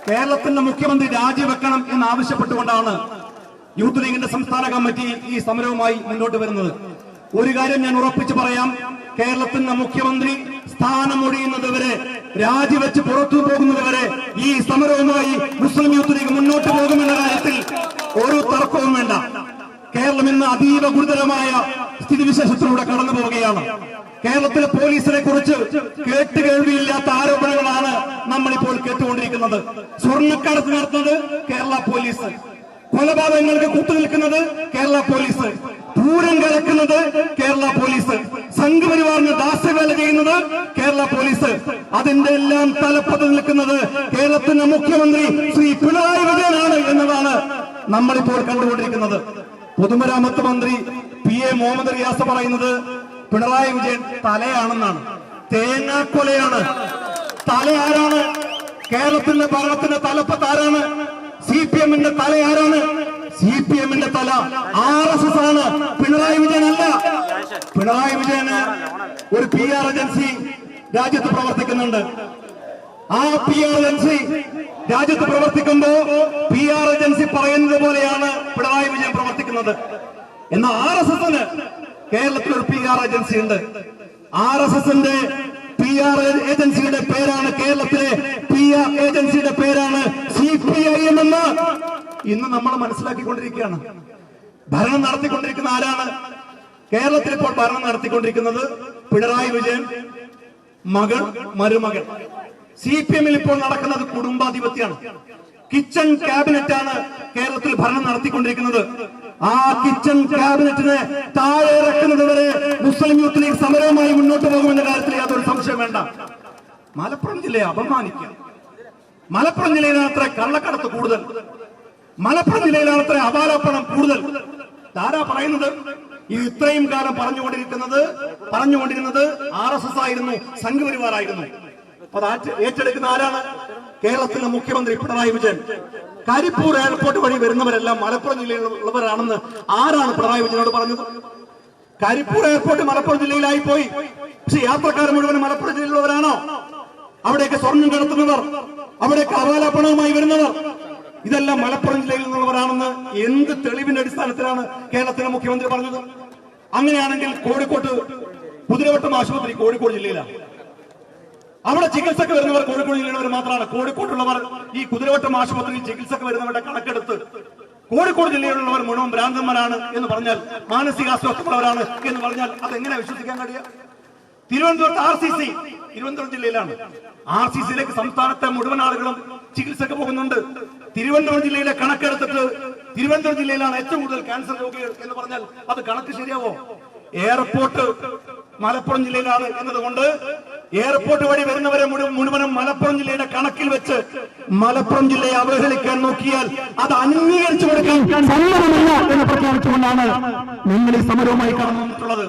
കേരളത്തിന്റെ മുഖ്യമന്ത്രി രാജിവെക്കണം എന്നാവശ്യപ്പെട്ടുകൊണ്ടാണ് യൂത്ത് ലീഗിന്റെ സംസ്ഥാന കമ്മിറ്റി ഈ സമരവുമായി മുന്നോട്ട് വരുന്നത്. ഒരു കാര്യം ഞാൻ ഉറപ്പിച്ചു പറയാം, കേരളത്തിന്റെ മുഖ്യമന്ത്രി സ്ഥാനമൊഴിയുന്നതുവരെ, രാജിവെച്ച് പുറത്തു പോകുന്നതുവരെ ഈ സമരവുമായി മുസ്ലിം യൂത്ത് ലീഗ് മുന്നോട്ട് പോകുമെന്ന കാര്യത്തിൽ ഒരു തർക്കവും വേണ്ട. കേരളം ഇന്ന് അതീവ ഗുരുതരമായ സ്ഥിതിവിശേഷത്തിലൂടെ കടന്നു പോവുകയാണ്. കേരളത്തിലെ പോലീസിനെ കുറിച്ച് കേട്ടുകേൾവിയില്ലാത്ത ആരോപണങ്ങളാണ് നമ്മളിപ്പോൾ കേട്ടുകൊണ്ടിരിക്കുന്നത്. സ്വർണ്ണക്കടത്ത് നടത്തുന്നത് കേരള പോലീസ്, കൊലപാതകങ്ങൾക്ക് കൂട്ടുനിൽക്കുന്നത് കേരള പോലീസ്, പൂരം കലക്കുന്നത് കേരള പോലീസ്, സംഘപരിവാറിന് ദാസ്യവേല ചെയ്യുന്നത് കേരള പോലീസ്. അതിന്റെ എല്ലാം തലപ്പത്ത് നിൽക്കുന്നത് കേരളത്തിന്റെ മുഖ്യമന്ത്രി ശ്രീ പിണറായി വിജയനാണ് എന്നതാണ് നമ്മളിപ്പോൾ കണ്ടുകൊണ്ടിരിക്കുന്നത്. പൊതുമരാമത്ത് മന്ത്രി PA മുഹമ്മദ് റിയാസ് പറയുന്നത് പിണറായി വിജയൻ തലയാണെന്നാണ്. തേങ്ങാക്കൊലയാണ്. തല ആരാണ്? കേരളത്തിന്റെ ഭരണത്തിന്റെ തലപ്പത്ത് ആരാണ്? CPM-ന്റെ തല ആരാണ്? CPM-ന്റെ തല RSS ആണ്, പിണറായി വിജയൻ അല്ല. പിണറായി വിജയന് ഒരു PR ഏജൻസി രാജ്യത്ത് പ്രവർത്തിക്കുന്നുണ്ട്. ആ PR ഏജൻസി രാജ്യത്ത് പ്രവർത്തിക്കുമ്പോ PR ഏജൻസി പറയുന്നത് പോലെയാണ് പിണറായി വിജയൻ പ്രവർത്തിക്കുന്നത്. എന്നാൽ RSS-ന് കേരളത്തിൽ ഒരു PR ഏജൻസി ഉണ്ട്. RSS-ന്റെ PR ഏജൻസിയുടെ പേരാണ്, കേരളത്തിലെ PR ഏജൻസിയുടെ പേരാണ് CPIM എന്ന് ഇന്ന് നമ്മൾ മനസ്സിലാക്കിക്കൊണ്ടിരിക്കുകയാണ്. ഭരണം നടത്തിക്കൊണ്ടിരിക്കുന്ന ആരാണ്? കേരളത്തിൽ ഇപ്പോൾ ഭരണം നടത്തിക്കൊണ്ടിരിക്കുന്നത് പിണറായി വിജയൻ, മകൾ, മരുമകൾ. CPM-ൽ ഇപ്പോൾ നടക്കുന്നത് കുടുംബാധിപത്യമാണ്. കിച്ചൺ ക്യാബിനറ്റ് ആണ് കേരളത്തിൽ ഭരണം നടത്തിക്കൊണ്ടിരിക്കുന്നത്. ആ കിച്ചൺ ക്യാബിനറ്റിനെ താഴെ ഇറക്കുന്നത് വരെ മുസ്ലിം യൂത്ത് ലീഗ് സമരവുമായി മുന്നോട്ട് പോകുമെന്ന കാര്യത്തിൽ യാതൊരു സംശയം വേണ്ട. മലപ്പുറം ജില്ലയെ അപമാനിക്കുക, മലപ്പുറം ജില്ലയിലാണ് അത്ര കള്ളക്കടത്ത് കൂടുതൽ, മലപ്പുറം ജില്ലയിലാണ് അത്ര അപാലപ്പണം കൂടുതൽ. ആരാ പറയുന്നത്? ഇത് ഇത്രയും കാലം പറഞ്ഞുകൊണ്ടിരുന്നത് RSS ആയിരുന്നു, സംഘപരിവാറായിരുന്നു. അത് ഏറ്റെടുക്കുന്ന ആരാണ്? കേരളത്തിലെ മുഖ്യമന്ത്രി പിണറായി വിജയൻ. കരിപ്പൂർ എയർപോർട്ട് വഴി വരുന്നവരെല്ലാം മലപ്പുറം ജില്ലയിലുള്ളവരാണെന്ന് ആരാണ് പിണറായി വിജയനോട് പറഞ്ഞത്? കരിപ്പൂർ എയർപോർട്ട് മലപ്പുറം ജില്ലയിലായി പോയി, പക്ഷെ യാത്രക്കാർ മുഴുവൻ മലപ്പുറം ജില്ലയിലുള്ളവരാണോ? അവിടേക്ക് സ്വർണം കടത്തുന്നവർ, അവിടേക്ക് അവാലാപണവുമായി വരുന്നവർ, ഇതെല്ലാം മലപ്പുറം ജില്ലയിൽ നിന്നുള്ളവരാണെന്ന് എന്ത് തെളിവിന്റെ അടിസ്ഥാനത്തിലാണ് കേരളത്തിലെ മുഖ്യമന്ത്രി പറഞ്ഞത്? അങ്ങനെയാണെങ്കിൽ കോഴിക്കോട്ട് കുതിരവട്ടം ആശുപത്രി കോഴിക്കോട് ജില്ലയിലാണ്. അവിടെ ചികിത്സക്ക് വരുന്നവർ കോഴിക്കോട് ജില്ലയിലുള്ളവർ മാത്രമാണ്. കോഴിക്കോട്ടുള്ളവർ ഈ കുതിരവട്ടം ആശുപത്രിയിൽ ചികിത്സക്ക് വരുന്നവരുടെ കണക്കെടുത്ത് കോഴിക്കോട് ജില്ലയിലുള്ളവർ മുഴുവൻ ഭ്രാന്തന്മാരാണ് എന്ന് പറഞ്ഞാൽ, മാനസികാസ്വാസ്ഥ്യമുള്ളവരാണ് എന്ന് പറഞ്ഞാൽ അതെങ്ങനെ വിശ്വസിക്കാൻ കഴിയുക? തിരുവനന്തപുരത്ത് RCC തിരുവനന്തപുരം ജില്ലയിലാണ്. RCC-യിലേക്ക് സംസ്ഥാനത്തെ മുഴുവൻ ആളുകളും ചികിത്സക്ക് പോകുന്നുണ്ട്. തിരുവനന്തപുരം ജില്ലയിലെ കണക്കെടുത്തിട്ട് തിരുവനന്തപുരം ജില്ലയിലാണ് ഏറ്റവും കൂടുതൽ ക്യാൻസർ രോഗികൾ എന്ന് പറഞ്ഞാൽ അത് കണക്ക് ശരിയാവോ? എയർപോർട്ട് മലപ്പുറം ജില്ലയിലാണ് എന്നതുകൊണ്ട് എയർപോർട്ട് വഴി വരുന്നവരെ മുഴുവനും മലപ്പുറം ജില്ലയുടെ കണക്കിൽ വെച്ച് മലപ്പുറം ജില്ലയെ അവഹേളിക്കാൻ നോക്കിയാൽ അത് അംഗീകരിച്ചു കൊടുക്കാൻ സമ്മതമല്ല എന്ന് പ്രഖ്യാപിച്ചുകൊണ്ടാണ് നിങ്ങൾ ഈ സമരവുമായി കടന്നു വന്നിട്ടുള്ളത്.